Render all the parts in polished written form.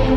For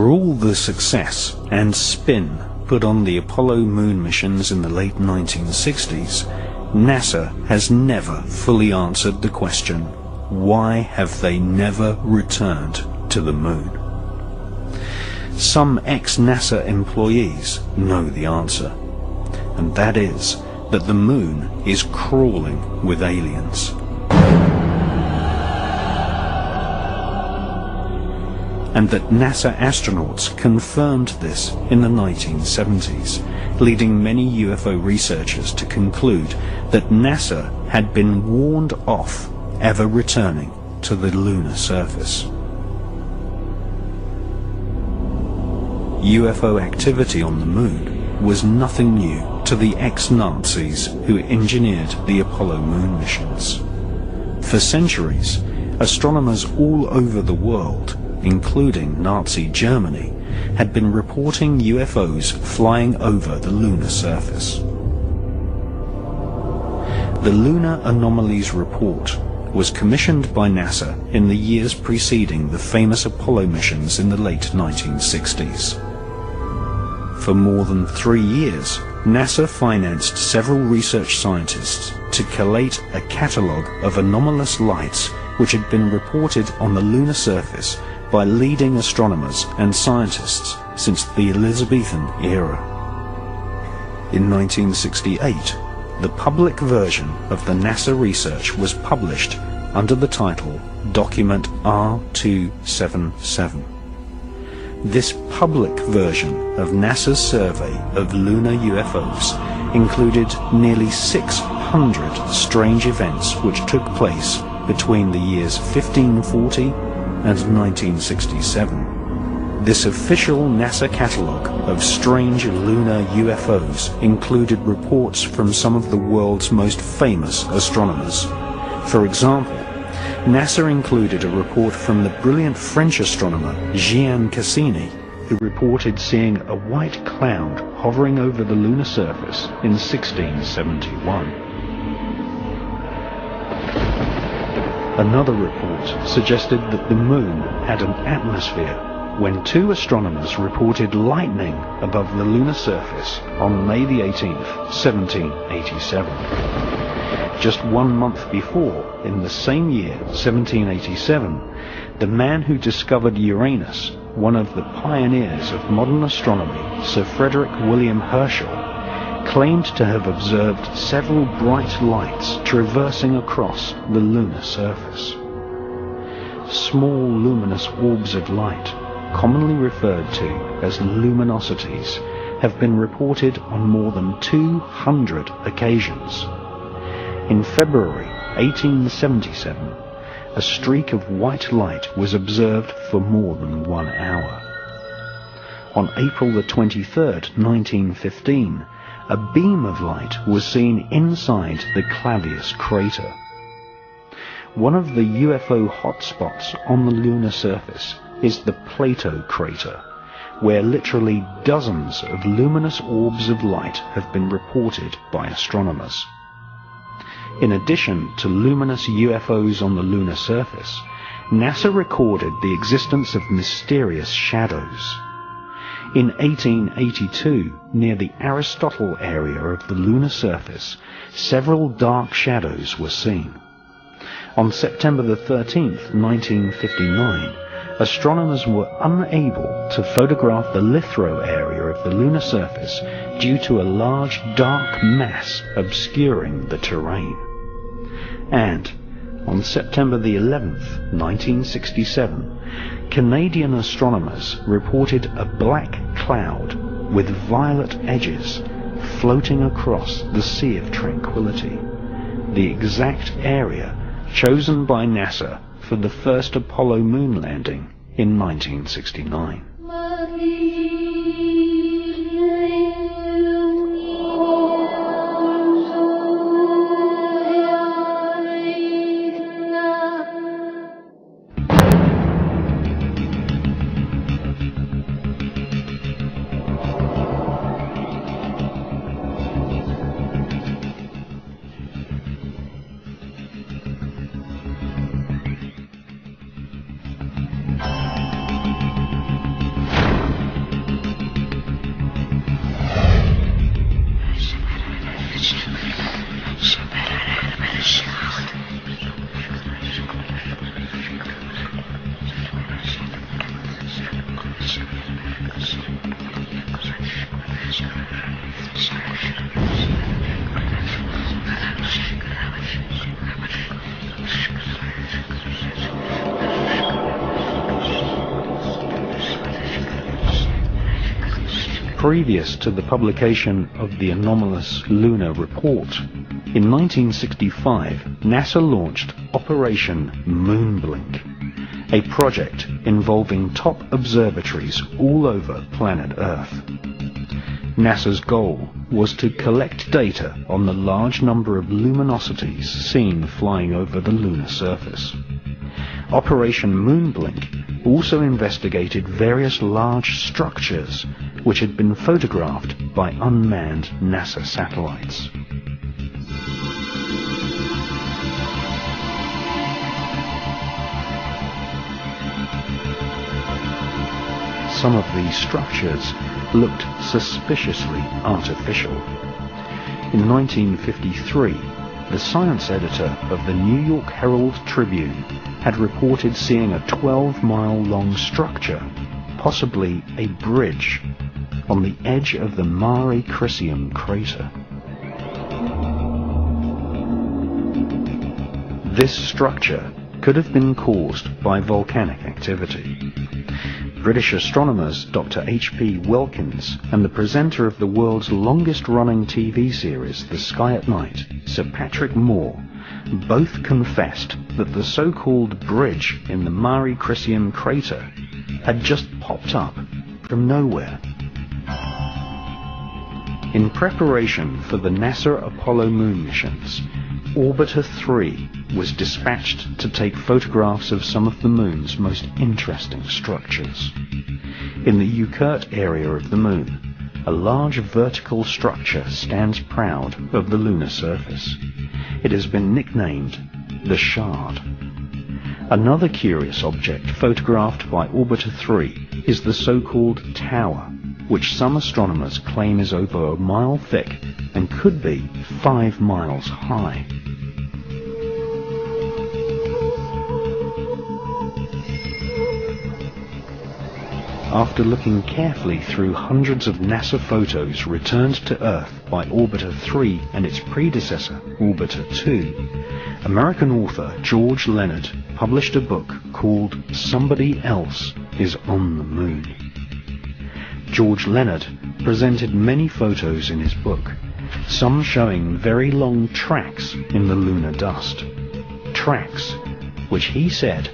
all the success and spin put on the Apollo moon missions in the late 1960s, NASA has never fully answered the question, why have they never returned to the moon? Some ex-NASA employees know the answer, and that is that the moon is crawling with aliens. And that NASA astronauts confirmed this in the 1970s, leading many UFO researchers to conclude that NASA had been warned off ever returning to the lunar surface. UFO activity on the moon was nothing new to the ex-Nazis who engineered the Apollo moon missions. For centuries, astronomers all over the world, including Nazi Germany, had been reporting UFOs flying over the lunar surface. The Lunar Anomalies Report was commissioned by NASA in the years preceding the famous Apollo missions in the late 1960s. For more than 3 years, NASA financed several research scientists to collate a catalogue of anomalous lights which had been reported on the lunar surface by leading astronomers and scientists since the Elizabethan era. In 1968, the public version of the NASA research was published under the title Document R277. This public version of NASA's survey of lunar UFOs included nearly 600 strange events which took place between the years 1540 and 1967. This official NASA catalogue of strange lunar UFOs included reports from some of the world's most famous astronomers. For example, NASA included a report from the brilliant French astronomer Jean Cassini, who reported seeing a white cloud hovering over the lunar surface in 1671. Another report suggested that the moon had an atmosphere when 2 astronomers reported lightning above the lunar surface on May the 18th, 1787. Just 1 month before, in the same year, 1787, the man who discovered Uranus, one of the pioneers of modern astronomy, Sir Frederick William Herschel, claimed to have observed several bright lights traversing across the lunar surface. Small luminous orbs of light, commonly referred to as luminosities, have been reported on more than 200 occasions. In February 1877, a streak of white light was observed for more than 1 hour. On April the 23rd, 1915, a beam of light was seen inside the Clavius crater. One of the UFO hotspots on the lunar surface is the Plato crater, where literally dozens of luminous orbs of light have been reported by astronomers. In addition to luminous UFOs on the lunar surface, NASA recorded the existence of mysterious shadows. In 1882, near the Aristotle area of the lunar surface, several dark shadows were seen. On September the 13th, 1959, astronomers were unable to photograph the lithosphere area of the lunar surface due to a large dark mass obscuring the terrain. And on September the 11th, 1967, Canadian astronomers reported a black cloud with violet edges floating across the Sea of Tranquility, the exact area chosen by NASA for the first Apollo moon landing in 1969. Previous to the publication of the anomalous lunar report, in 1965, NASA launched Operation Moonblink, a project involving top observatories all over planet Earth. NASA's goal was to collect data on the large number of luminosities seen flying over the lunar surface. Operation Moonblink also investigated various large structures which had been photographed by unmanned NASA satellites. Some of these structures looked suspiciously artificial. In 1953, the science editor of the New York Herald Tribune had reported seeing a 12-mile-long structure, possibly a bridge, on the edge of the Mare Crisium crater. This structure could have been caused by volcanic activity. British astronomers Dr. H.P. Wilkins and the presenter of the world's longest-running TV series, The Sky at Night, Sir Patrick Moore, both confessed that the so-called bridge in the Mare Crisium crater had just popped up from nowhere. In preparation for the NASA Apollo moon missions, Orbiter 3 was dispatched to take photographs of some of the moon's most interesting structures. In the Eucurt area of the moon, a large vertical structure stands proud of the lunar surface. It has been nicknamed the Shard. Another curious object photographed by Orbiter 3 is the so-called tower, which some astronomers claim is over a mile thick and could be 5 miles high. After looking carefully through hundreds of NASA photos returned to Earth by Orbiter 3 and its predecessor, Orbiter 2, American author George Leonard published a book called Somebody Else is on the Moon. George Leonard presented many photos in his book, some showing very long tracks in the lunar dust. Tracks which he said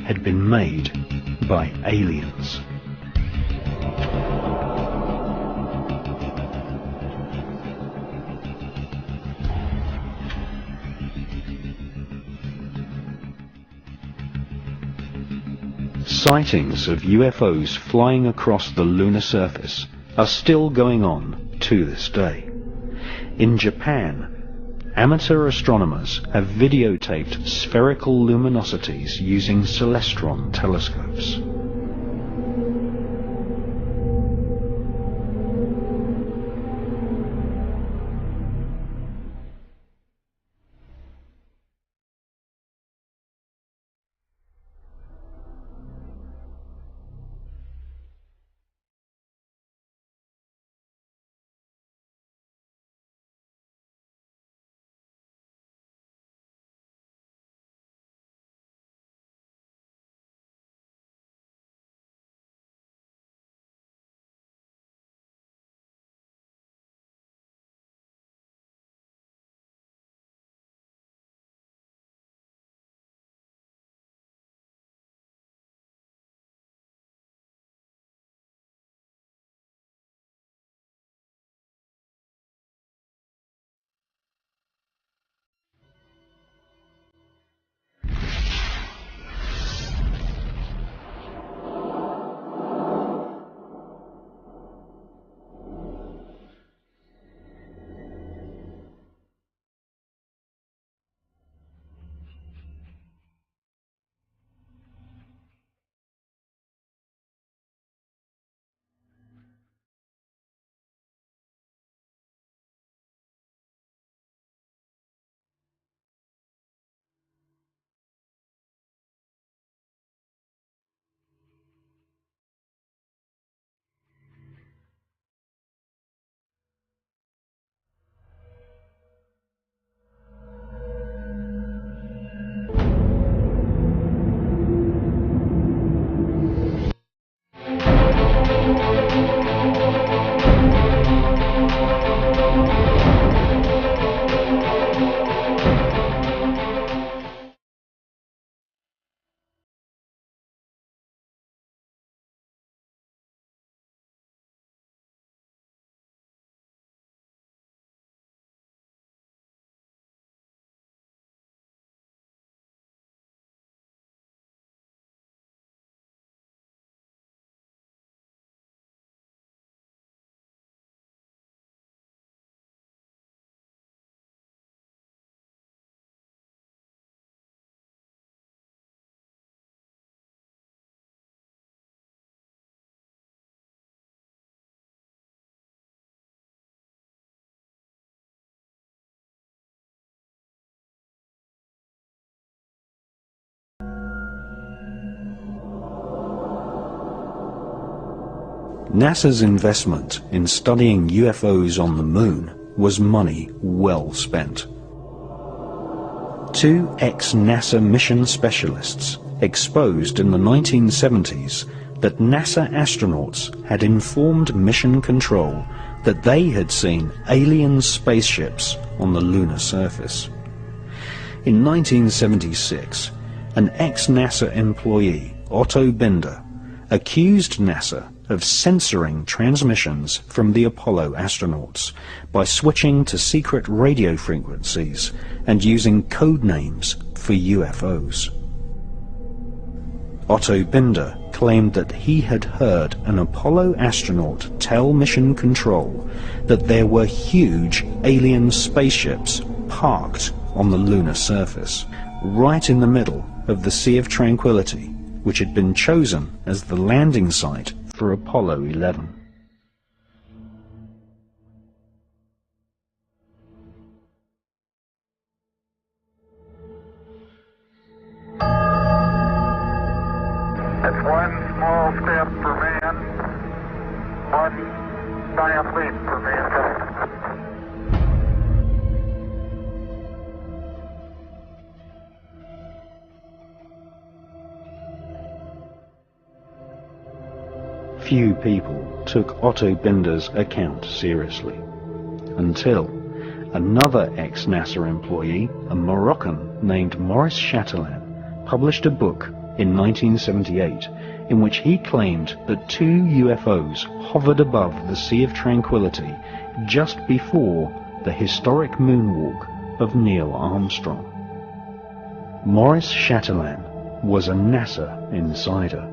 had been made by aliens. Sightings of UFOs flying across the lunar surface are still going on to this day. In Japan, amateur astronomers have videotaped spherical luminosities using celestron telescopes. NASA's investment in studying UFOs on the moon was money well spent. Two ex-NASA mission specialists exposed in the 1970s that NASA astronauts had informed mission control that they had seen alien spaceships on the lunar surface. In 1976, an ex-NASA employee, Otto Binder, accused NASA of censoring transmissions from the Apollo astronauts by switching to secret radio frequencies and using code names for UFOs. Otto Binder claimed that he had heard an Apollo astronaut tell Mission Control that there were huge alien spaceships parked on the lunar surface, right in the middle of the Sea of Tranquility, which had been chosen as the landing site for Apollo 11. It's one small step for man, one giant leap for mankind. Few people took Otto Binder's account seriously, until another ex-NASA employee, a Moroccan named Maurice Chatelain, published a book in 1978 in which he claimed that two UFOs hovered above the Sea of Tranquility just before the historic moonwalk of Neil Armstrong. Maurice Chatelain was a NASA insider.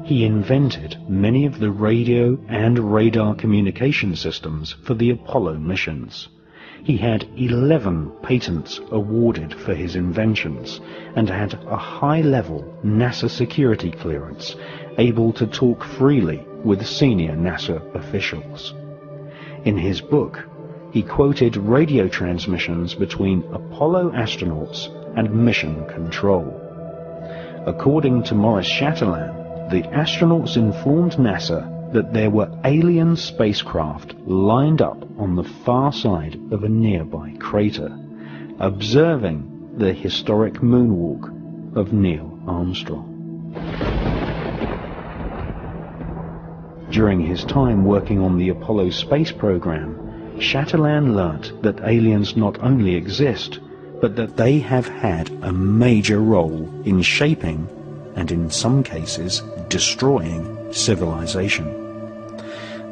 He invented many of the radio and radar communication systems for the Apollo missions. He had 11 patents awarded for his inventions and had a high-level NASA security clearance, able to talk freely with senior NASA officials. In his book, he quoted radio transmissions between Apollo astronauts and Mission Control. According to Maurice Chatelain, the astronauts informed NASA that there were alien spacecraft lined up on the far side of a nearby crater, observing the historic moonwalk of Neil Armstrong. During his time working on the Apollo space program, Chatelain learnt that aliens not only exist, but that they have had a major role in shaping, and in some cases destroying, civilization.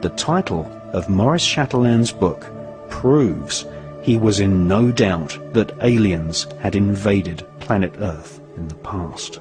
The title of Maurice Chatelain's book proves he was in no doubt that aliens had invaded planet Earth in the past.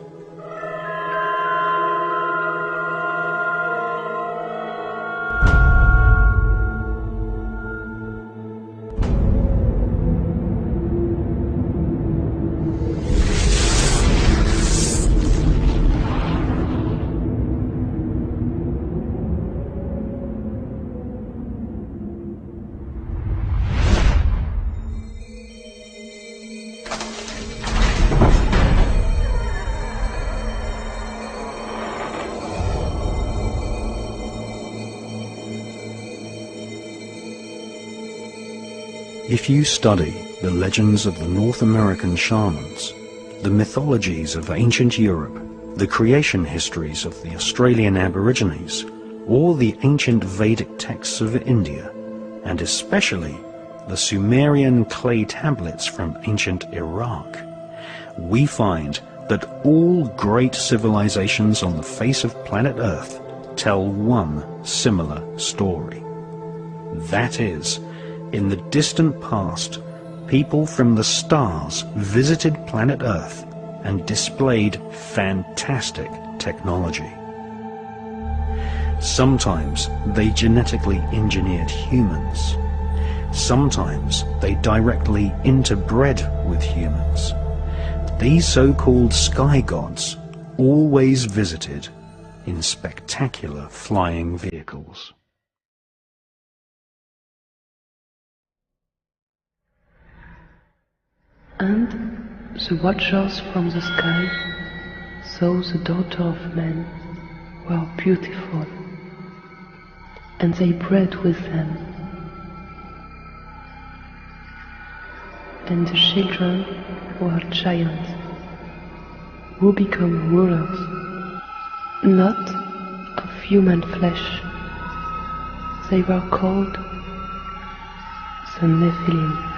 If you study the legends of the North American shamans, the mythologies of ancient Europe, the creation histories of the Australian Aborigines, or the ancient Vedic texts of India, and especially the Sumerian clay tablets from ancient Iraq, we find that all great civilizations on the face of planet Earth tell one similar story. That is, in the distant past, people from the stars visited planet Earth and displayed fantastic technology. Sometimes they genetically engineered humans. Sometimes they directly interbred with humans. These so-called sky gods always visited in spectacular flying vehicles. And the watchers from the sky saw the daughter of man were beautiful. and they bred with them. And the children were giants, who become rulers, not of human flesh. They were called the Nephilim.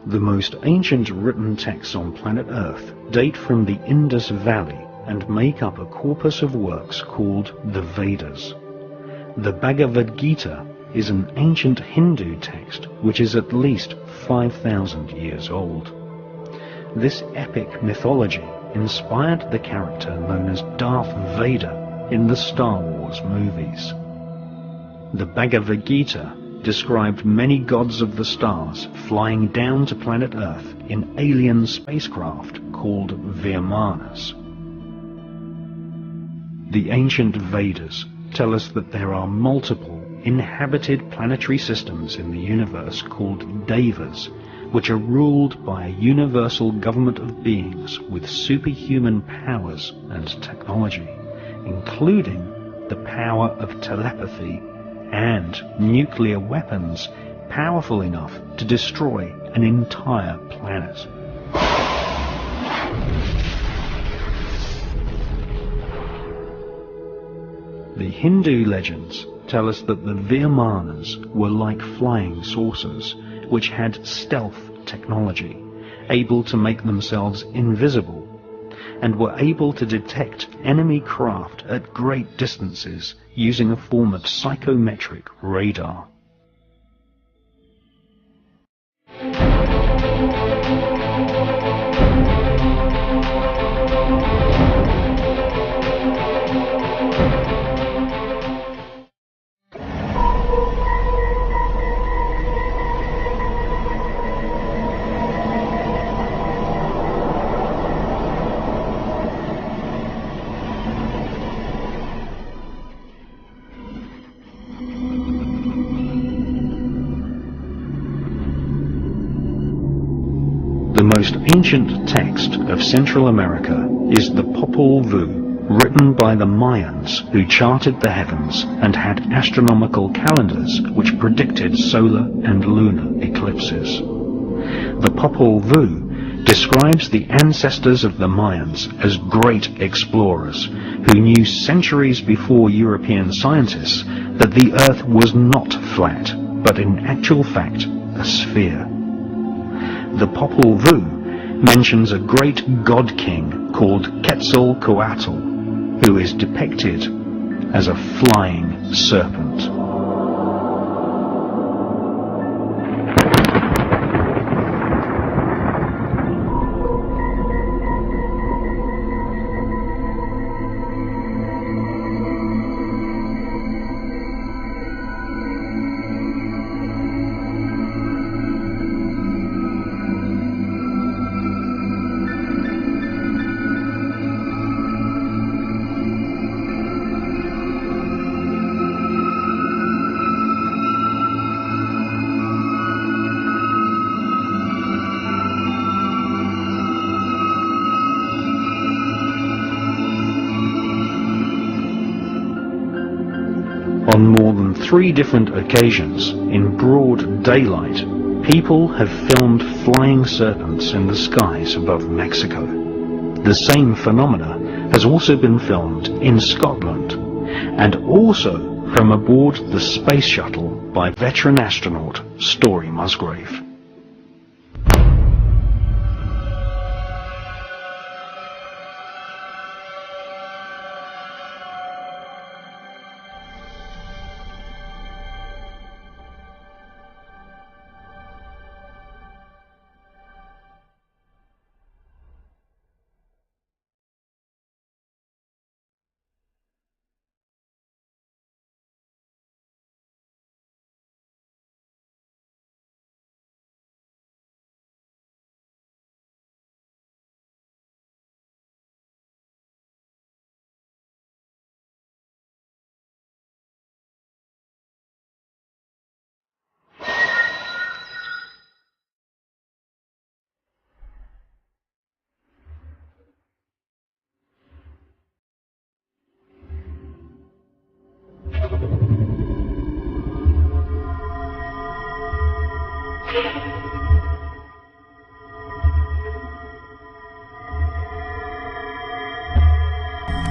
The most ancient written texts on planet Earth date from the Indus Valley and make up a corpus of works called the Vedas. The Bhagavad Gita is an ancient Hindu text which is at least 5,000 years old. This epic mythology inspired the character known as Darth Vader in the Star Wars movies. The Bhagavad Gita described many gods of the stars flying down to planet Earth in alien spacecraft called Virmanas. The ancient Vedas tell us that there are multiple inhabited planetary systems in the universe called Devas, which are ruled by a universal government of beings with superhuman powers and technology, including the power of telepathy and nuclear weapons powerful enough to destroy an entire planet. The Hindu legends tell us that the Virmanas were like flying saucers, which had stealth technology, able to make themselves invisible, and were able to detect enemy craft at great distances using a form of psychometric radar. The most ancient text of Central America is the Popol Vuh, written by the Mayans, who charted the heavens and had astronomical calendars which predicted solar and lunar eclipses. The Popol Vuh describes the ancestors of the Mayans as great explorers who knew centuries before European scientists that the Earth was not flat, but in actual fact a sphere. The Popol Vuh mentions a great god-king called Quetzalcoatl, who is depicted as a flying serpent. On more than 3 different occasions, in broad daylight, people have filmed flying serpents in the skies above Mexico. The same phenomena has also been filmed in Scotland, and also from aboard the space shuttle by veteran astronaut Story Musgrave.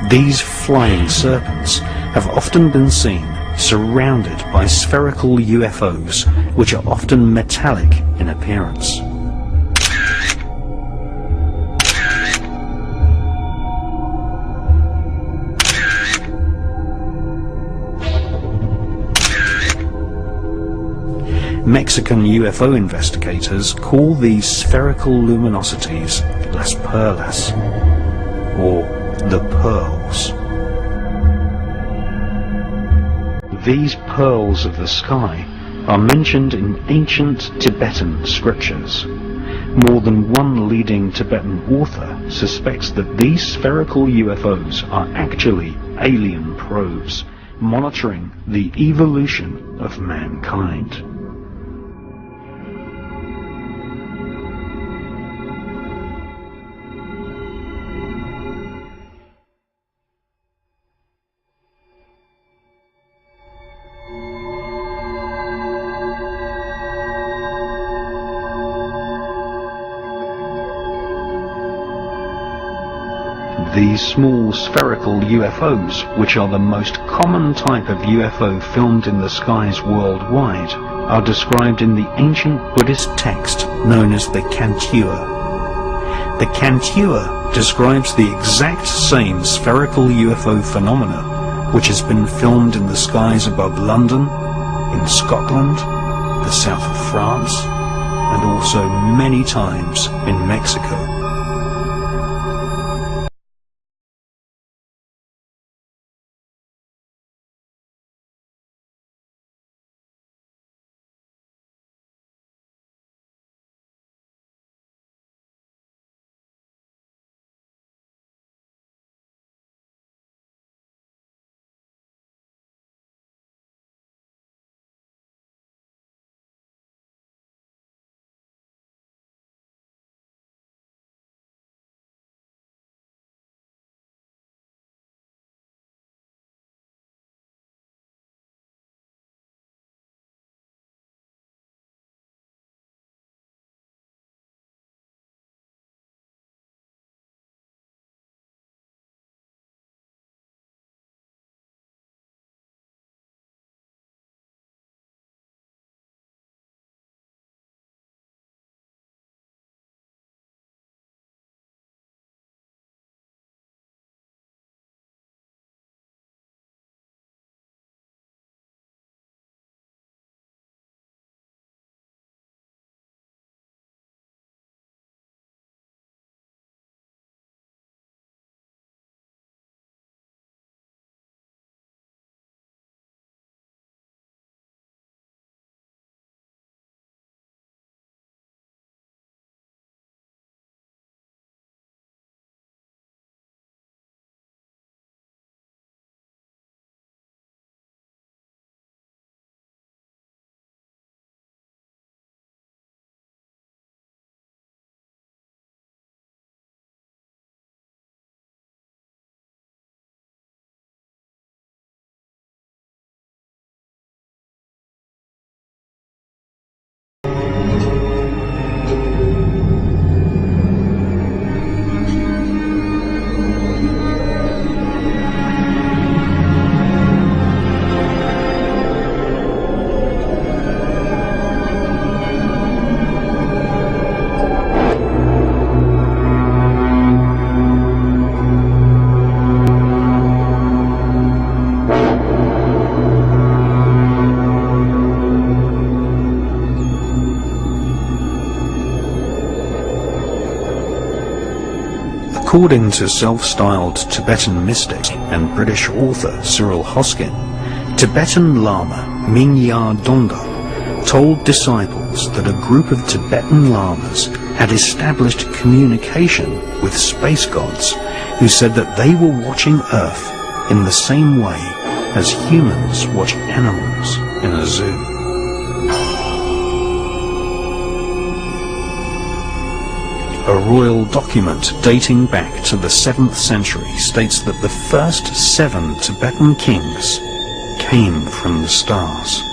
These flying serpents have often been seen surrounded by spherical UFOs, which are often metallic in appearance. Mexican UFO investigators call these spherical luminosities las perlas, or the pearls. These pearls of the sky are mentioned in ancient Tibetan scriptures. More than one leading Tibetan author suspects that these spherical UFOs are actually alien probes monitoring the evolution of mankind. These small spherical UFOs, which are the most common type of UFO filmed in the skies worldwide, are described in the ancient Buddhist text known as the Cantua. The Cantua describes the exact same spherical UFO phenomena which has been filmed in the skies above London, in Scotland, the south of France, and also many times in Mexico. According to self-styled Tibetan mystic and British author Cyril Hoskin, Tibetan Lama Minya Donda told disciples that a group of Tibetan lamas had established communication with space gods who said that they were watching Earth in the same way as humans watch animals in a zoo. A royal document dating back to the 7th century states that the first 7 Tibetan kings came from the stars.